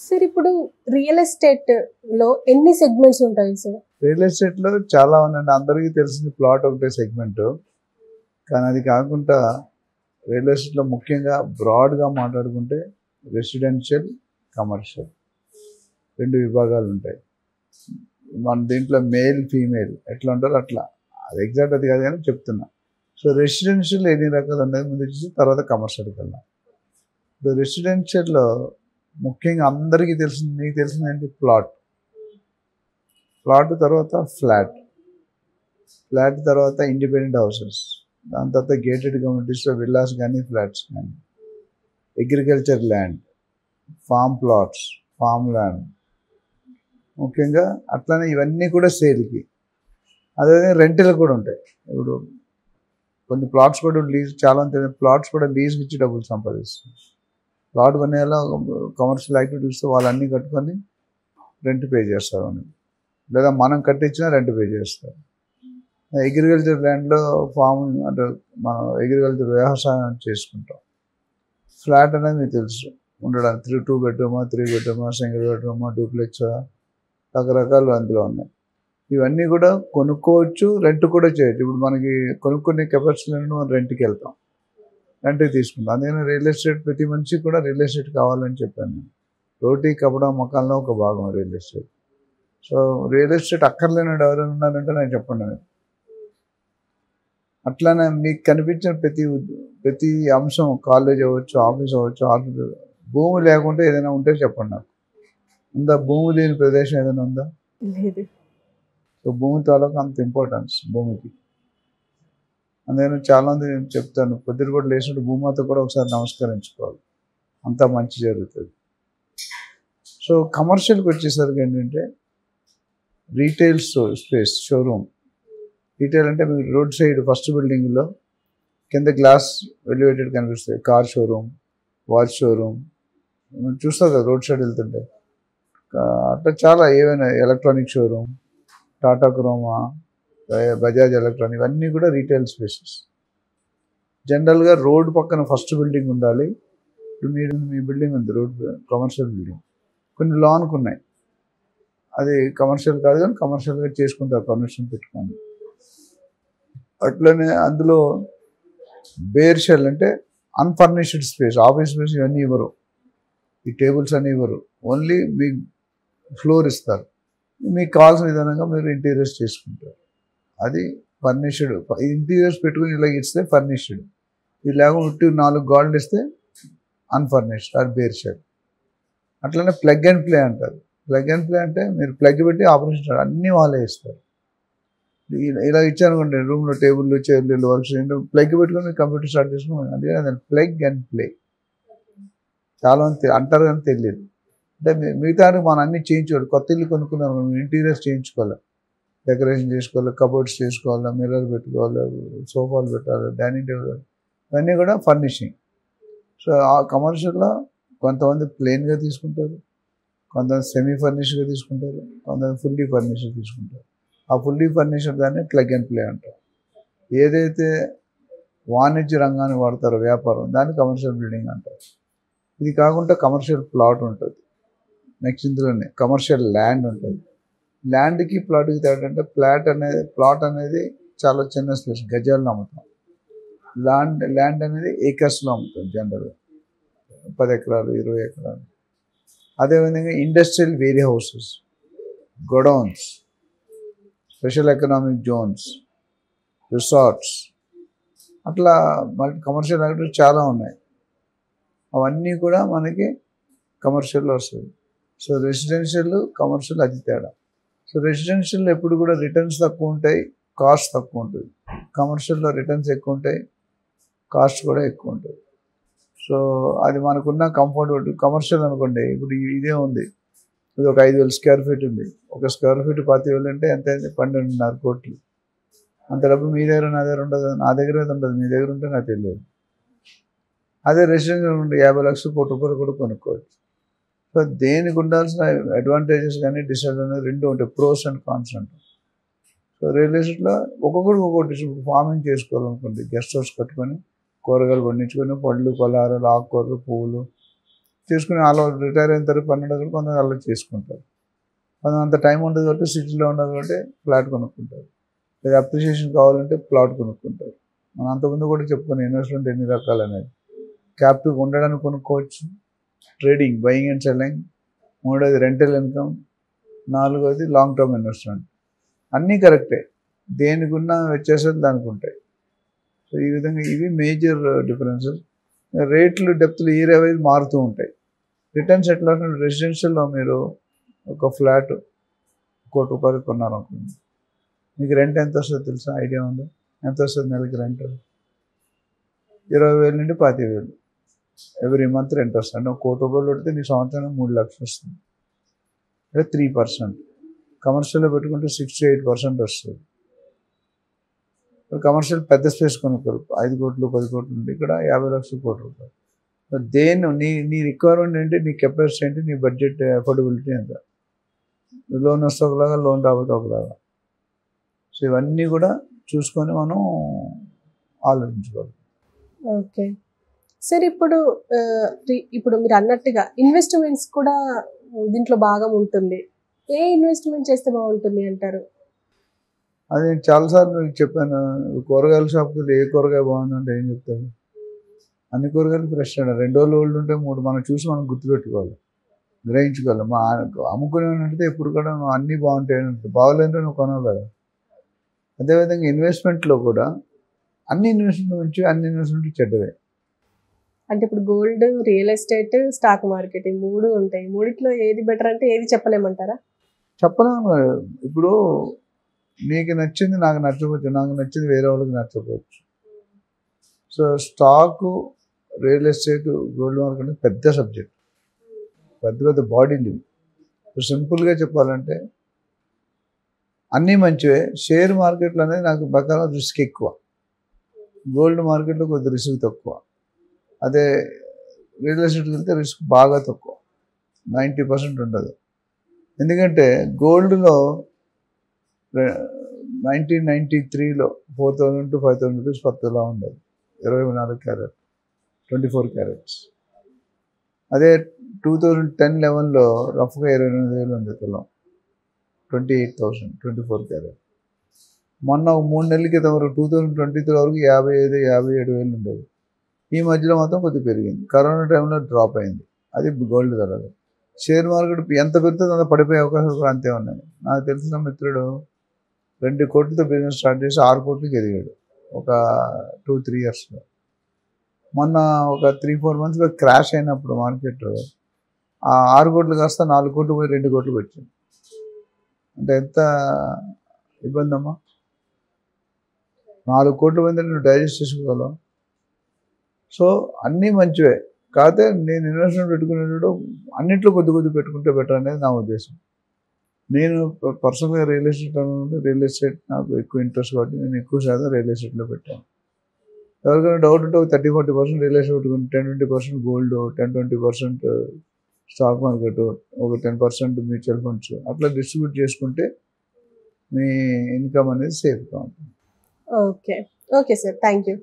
Sir ఇప్పుడు real ఎస్టేట్లో ఎన్ని సెగ్మెంట్స్ ఉంటాయి సార్? రియల్ ఎస్టేట్లో చాలా ఉందండి. అందరికీ తెలిసింది ప్లాట్ ఒకటే సెగ్మెంట్. కానీ అది కాకుండా రియల్ ఎస్టేట్లో ముఖ్యంగా బ్రాడ్గా మాట్లాడుకుంటే రెసిడెన్షియల్, కమర్షియల్ 2 విభాగాలు ఉంటాయి. మన దీంట్లో మేల్, ఫీమేల్ ఎట్లా ఉంటారో అట్లా. అది ఎగ్జాక్ట్ అది కాదు కానీ చెప్తున్నా. సో రెసిడెన్షియల్ ఎన్ని రకాలు ఉన్నాయి ముందు చూసి తర్వాత కమర్షియల్కి వెళ్దాం. ఇప్పుడు రెసిడెన్షియల్లో ముఖ్యంగా అందరికీ తెలిసింది, నీకు తెలిసింది ప్లాట్ తర్వాత ఫ్లాట్ తర్వాత ఇండిపెండెంట్ హౌసెస్, దాని తర్వాత గేటెడ్ కమ్యూనిటీస్లో విల్లాస్ కానీ ఫ్లాట్స్ కానీ, agriculture land, form plots, farm land ముఖ్యంగా. అట్లనే ఇవన్నీ కూడా సేల్కి. అదేవిధంగా రెంటల్ కూడా ఉంటాయి. ఇప్పుడు కొన్ని ప్లాట్స్ కూడా లీజ్, చాలా ప్లాట్స్ కూడా లీజ్కి ఇచ్చి డబ్బులు సంపాదిస్తుంది. ప్లాట్ కొనేలా కమర్షియల్ యాక్టివిటీస్ వాళ్ళన్నీ కట్టుకొని రెంట్ పే చేస్తారు అని, లేదా మనం కట్టించినా రెంట్ పే చేస్తారు. అగ్రికల్చర్ ల్యాండ్లో ఫార్మింగ్ అంటే మనం అగ్రికల్చర్ వ్యవసాయం చేసుకుంటాం. ఫ్లాట్ అనేది మీకు తెలుసు, ఉండడానికి 2 బెడ్రూమా, 3 బెడ్రూమా, సింగిల్ బెడ్రూమా, డూప్లెక్సా, రకరకాలు అందులో ఉన్నాయి. ఇవన్నీ కూడా కొనుక్కోవచ్చు, రెంట్ కూడా చేయొచ్చు. ఇప్పుడు మనకి కొనుక్కునే కెపాసిటీ మనం రెంట్కి వెళ్తాం, రెంట్కి తీసుకుంటాం. అందుకని రియల్ ఎస్టేట్ ప్రతి మనిషికి కూడా రియల్ ఎస్టేట్ కావాలని చెప్పాను నేను. రోటీ కపడా మకాల్లో ఒక భాగం real estate. So real estate అక్కర్లేని ఎవరైనా ఉన్నారంటే నేను చెప్పండి. అట్లానే మీకు కనిపించిన ప్రతి అంశం, కాలేజ్ అవ్వచ్చు, ఆఫీస్ అవ్వచ్చు, భూమి లేకుంటే ఏదైనా ఉంటే చెప్పండి నాకు. ఉందా? భూమి లేని ప్రదేశం ఏదైనా ఉందా? లేదు. సో భూమి తాలూకు అంత ఇంపార్టెన్స్ భూమికి. అందుకని చాలామంది నేను చెప్తాను, పొద్దున కూడా లేచినట్టు భూమాత కూడా ఒకసారి నమస్కరించుకోవాలి, అంతా మంచి జరుగుతుంది. సో కమర్షియల్కి వచ్చేసరికి ఏంటంటే రీటైల్ స్పేస్, షోరూమ్. రీటైల్ అంటే మీరు రోడ్ సైడ్ ఫస్ట్ బిల్డింగ్లో కింద గ్లాస్ ఎలివేటెడ్ కనిపిస్తాయి, కార్ షోరూమ్, వాచ్ షోరూమ్ చూస్తారు కదా రోడ్ సైడ్ వెళ్తుంటే. అట్లా చాలా ఏవైనా electronic showroom, Tata Croma, Bajaj electronic, ఇవన్నీ కూడా రీటైల్ స్పేసెస్. జనరల్గా రోడ్ పక్కన ఫస్ట్ బిల్డింగ్ ఉండాలి. ఇప్పుడు మీ బిల్డింగ్ ఉంది, రోడ్ కమర్షియల్ బిల్డింగ్, కొన్ని లాన్కి ఉన్నాయి, అది కమర్షియల్ కాదు కానీ కమర్షియల్గా చేసుకుంటారు పర్మిషన్ పెట్టుకొని. అట్లనే అందులో బేర్ షెల్ అంటే అన్ఫర్నిష్డ్ స్పేస్, ఆఫీస్ స్పేస్ ఇవన్నీ ఇవ్వరు, ఈ టేబుల్స్ అన్నీ ఇవ్వరు, ఓన్లీ మీ ఫ్లోర్ ఇస్తారు. మీకు కావాల్సిన విధానంగా మీరు ఇంటీరియర్స్ చేసుకుంటారు. అది ఫర్నిష్డ్. ఇంటీరియర్స్ పెట్టుకుని ఇలా ఇస్తే ఫర్నిష్డ్, ఇది లేకుండా 4 గోడలు ఇస్తే అన్ఫర్నిష్డ్, అది బేర్ షెల్. అట్లనే ప్లగ్ అండ్ ప్లే అంటారు. ప్లగ్ అండ్ ప్లే అంటే మీరు ప్లగ్ పెట్టి ఆపరేషన్ అన్నీ వాళ్ళే ఇస్తారు. ఇలా ఇచ్చారనుకోండి, రూమ్లో టేబుల్, చైర్లు, వర్క్స్ ప్లగ్ పెట్టుకొని కంప్యూటర్ స్టార్ట్ చేసుకుని, అందుకని ప్లగ్ అండ్ ప్లే. చాలా మంది అంటారు కానీ తెలియదు. అంటే మిగతా మనం అన్నీ చేయించుకోవాలి. కొత్త ఇల్లు కొనుక్కున్నాం, ఇంటీరియర్స్ చేయించుకోవాలి, డెకరేషన్ చేసుకోవాలి, కబోర్డ్స్ చేసుకోవాలి, మిర్రర్ పెట్టుకోవాలి, సోఫాలు పెట్టాలి, డైనింగ్ టేబుల్, ఇవన్నీ కూడా ఫర్నిషింగ్. సో ఆ కమర్షియల్లో కొంతమంది ప్లెయిన్గా తీసుకుంటారు, కొంతమంది సెమీ ఫర్నిష్డ్గా తీసుకుంటారు, కొంతమంది ఫుల్లీ ఫర్నిష్డ్ తీసుకుంటారు. ఆ ఫుల్లీ ఫర్నిష్డ్ దాన్ని ప్లగ్ అండ్ ప్లే అంటారు. ఏదైతే వాణిజ్య రంగాన్ని వాడతారో వ్యాపారం, దాన్ని కమర్షియల్ బిల్డింగ్ అంటారు. ఇది కాకుండా కమర్షియల్ ప్లాట్ ఉంటుంది. నెక్స్ట్ ఇందులోనే కమర్షియల్ ల్యాండ్ ఉంటుంది. ల్యాండ్కి ప్లాట్కి తేడా అంటే ప్లాట్ అనేది చాలా చిన్న స్పేస్, గజాల్లో అమ్ముతాం. ల్యాండ్ అనేది ఏకర్స్లో అమ్ముతాం, జనరల్గా 10 ఎకరాలు, 20 ఎకరాలు. అదేవిధంగా industrial warehouses, godowns, special economic zones, resorts, అట్లా మల్టీ కమర్షియల్ యాక్టివిటీస్ చాలా ఉన్నాయి. అవన్నీ కూడా మనకి కమర్షియల్లో వస్తుంది. సో రెసిడెన్షియల్, కమర్షియల్ అది తేడా. సో రెసిడెన్షియల్లో ఎప్పుడు కూడా రిటర్న్స్ తక్కువ ఉంటాయి, కాస్ట్ తక్కువ ఉంటుంది. కమర్షియల్లో రిటర్న్స్ ఎక్కువ ఉంటాయి, కాస్ట్ కూడా ఎక్కువ ఉంటుంది. సో అది మనకున్న కంఫర్ట్. కమర్షియల్ అనుకోండి, ఇప్పుడు ఇదే ఉంది, ఇది ఒక 5,000 స్క్వేర్ ఫీట్ ఉంది, ఒక స్క్వేర్ ఫీట్ 25,000 అంటే ఎంత అయింది? 12.5 కోట్లు. అంత డబ్బు మీ దగ్గర నా దగ్గర ఉండదు, నా దగ్గర అయితే ఉండదు, మీ దగ్గర ఉంటే నాకు తెలియదు. అదే రెసిడెన్షియల్ ఉంటే 50 లక్షలు, ₹1,00,00,000 కూడా కొనుక్కోవచ్చు. సో దేనికి ఉండాల్సిన అడ్వాంటేజెస్ కానీ డిసడ్వాంటేజెస్ రెండు ఉంటాయి, ప్రోస్ అండ్ కాన్స్ అంటారు. సో రియల్ ఎస్టేట్లో ఒక్కొక్కటి ఫార్మింగ్ చేసుకోవాలనుకోండి, గెస్ట్ హౌస్ కట్టుకొని కూరగాయలు పండించుకొని, పళ్ళు, పలహారాలు, ఆకుకూరలు, పువ్వులు, చేసుకుని వాళ్ళు రిటైర్ అయిన తర్వాత 12 గంటలు కొంతమంది అలా చేసుకుంటారు. కొంతమంది అంత టైం ఉండదు కాబట్టి సిటీలో ఉండదు కాబట్టి ఫ్లాట్ కొనుక్కుంటారు. లేదా అప్రిషియేషన్ కావాలంటే ప్లాట్ కొనుక్కుంటారు. మనం అంతకుముందు కూడా చెప్పుకుని ఇన్వెస్ట్మెంట్ ఎన్ని రకాలు అనేది. క్యాపిటల్ ఉండడానికి కొనుక్కోవచ్చు, ట్రేడింగ్ బయింగ్ అండ్ సెల్లింగ్, మూడోది రెంటల్ ఇన్కమ్, నాలుగోది లాంగ్ టర్మ్ ఇన్వెస్ట్మెంట్. అన్నీ కరెక్టే, దేనికి ఉన్న వ్యత్యాసాలు దానికి ఉంటాయి. సో ఈ విధంగా ఇవి మేజర్ డిఫరెన్సెస్. రేట్లు డెప్త్లు ఇయర్ వైజ్ మారుతూ ఉంటాయి. రిటర్న్స్ ఎట్లా రెసిడెన్షియల్లో మీరు ఒక ఫ్లాట్ ₹1,00,00,000 కొన్నారనుకోండి, మీకు రెంట్ ఎంత వస్తుందో తెలుసా? ఐడియా ఉందా? ఎంత వస్తుంది నెలకి రెంట్? 20,000 నుండి 25,000 ఎవ్రీ మంత్ రెంట్ వస్తుంది. అంటే ₹1,00,00,000 పెడితే నీ సంవత్సరం 3,00,000 వస్తుంది, అంటే 3%. కమర్షియల్లో పెట్టుకుంటే 6 to 8% వస్తుంది. కమర్షియల్ పెద్ద స్పేస్ కొనుక్కోరు, 5 కోట్లు 10 కోట్లు ఉంది, ఇక్కడ 50 లక్షలు ₹1,00,00,000. దేని నీ రిక్వైర్మెంట్ ఏంటి, నీ కెపాసిటీ ఏంటి, నీ బడ్జెట్ అఫోర్డబిలిటీ ఎంత, లోన్ వస్తే ఒకలాగా, లోన్ రాకపోతే ఒకలాగా. సో ఇవన్నీ కూడా చూసుకొని మనం ఆలోచించుకోవాలి. ఓకే సార్, ఇప్పుడు మీరు అన్నట్టుగా ఇన్వెస్ట్మెంట్స్ కూడా దీంట్లో భాగం ఉంటుంది. ఏ ఇన్వెస్ట్మెంట్ చేస్తే బాగుంటుంది అంటారు? అది నేను చాలాసార్లు చెప్పాను. కూరగాయల షాప్కి వెళ్ళి ఏ కూరగాయ బాగుందంటే ఏం చెప్తాడు? అన్ని కూరగాయలు ఫ్రెష్ అండి. 2 రోజులు ఓల్డ్ ఉంటే 3 మనం చూసి మనం గుర్తుపెట్టుకోవాలి, గ్రహించుకోవాలి. మా అమ్ముకునే అంటే ఎప్పుడు కూడా అన్నీ బాగుంటాయి అంటే బాగోలేదంటే నువ్వు కొనవు కదా. అదేవిధంగా ఇన్వెస్ట్మెంట్లో కూడా అన్ని ఇన్వెస్ట్మెంట్ మంచివి, అన్ని ఇన్వెస్ట్మెంట్ చెడ్డవే. అంటే ఇప్పుడు gold, real estate, stock market ఈ 3 ఉంటాయి. మూడిట్లో ఏది బెటర్ అంటే ఏది చెప్పలేమంటారా? చెప్పలేము. ఇప్పుడు నీకు నచ్చింది నాకు నచ్చకపోవచ్చు, నాకు నచ్చింది వేరే వాళ్ళకి నచ్చకపోవచ్చు. So stock, real estate, gold market పెద్ద సబ్జెక్ట్, పెద్ద పెద్ద బాడీలు. సింపుల్గా చెప్పాలంటే అన్నీ మంచివే. షేర్ మార్కెట్లో అనేది నాకు ప్రకారం రిస్క్ ఎక్కువ, గోల్డ్ మార్కెట్లో కొద్ది రిస్క్ తక్కువ. అదే రియల్ ఎస్టేట్కి వెళ్తే రిస్క్ బాగా తక్కువ, 90% ఉండదు. ఎందుకంటే గోల్డ్లో 1993లో 4,000 to 5,000 రూపీస్ per తులా ఉండేది, 24 క్యారెట్, 24 క్యారెట్స్. అదే 2010-11లో రఫ్గా 28,000 ఉంది తులం, 28,000, 24 క్యారెట్. మొన్న 3 నెలల క్రితం వరకు 2023 వరకు 55,000-57,000 ఉండేది. ఈ మధ్యలో మాత్రం కొద్దిగా పెరిగింది. కరోనా టైంలో డ్రాప్ అయింది. అది గోల్డ్ ధరలు. షేర్ మార్కెట్ ఎంత పెరుగుతుందో అంత పడిపోయే అవకాశాలు కూడా అంతే ఉన్నాయి. నాకు తెలిసిన మిత్రుడు 2 కోట్లతో బిజినెస్ స్టార్ట్ చేసి 6 కోట్లకి ఎదిగాడు ఒక 2-3 ఇయర్స్లో. మొన్న ఒక 3-4 మంత్స్ క్రాష్ అయినప్పుడు మార్కెట్ ఆ 6 కోట్లు కాస్త 4 కోట్లు పోయి 2 కోట్లకు వచ్చింది. అంటే ఎంత ఇబ్బంది అమ్మా. 4 కోట్లు పోయిందంటే నువ్వు డైజెస్ట్ చేసుకోగలవు. సో అన్నీ మంచివే, కాకపోతే నేను ఇన్వెస్ట్మెంట్ పెట్టుకునేటప్పుడు అన్నింటిలో కొద్ది పెట్టుకుంటే బెటర్ అనేది నా ఉద్దేశం. నేను పర్సనల్గా రియల్ ఎస్టేట్ నాకు ఎక్కువ ఇంట్రెస్ట్ కాబట్టి నేను ఎక్కువ శాతం రియల్ ఎస్టేట్లో పెట్టాను. ఎవరికైనా డౌట్ ఉంటే 30-40% రియల్ ఎస్టేట్ పెట్టుకుని 10-20% గోల్డ్, 10-20% స్టాక్ మార్కెట్, ఒక 10% మ్యూచువల్ ఫండ్స్ అట్లా డిస్ట్రిబ్యూట్ చేసుకుంటే మీ ఇన్కమ్ అనేది సేఫ్గా ఉంటుంది. Okay sir, thank you.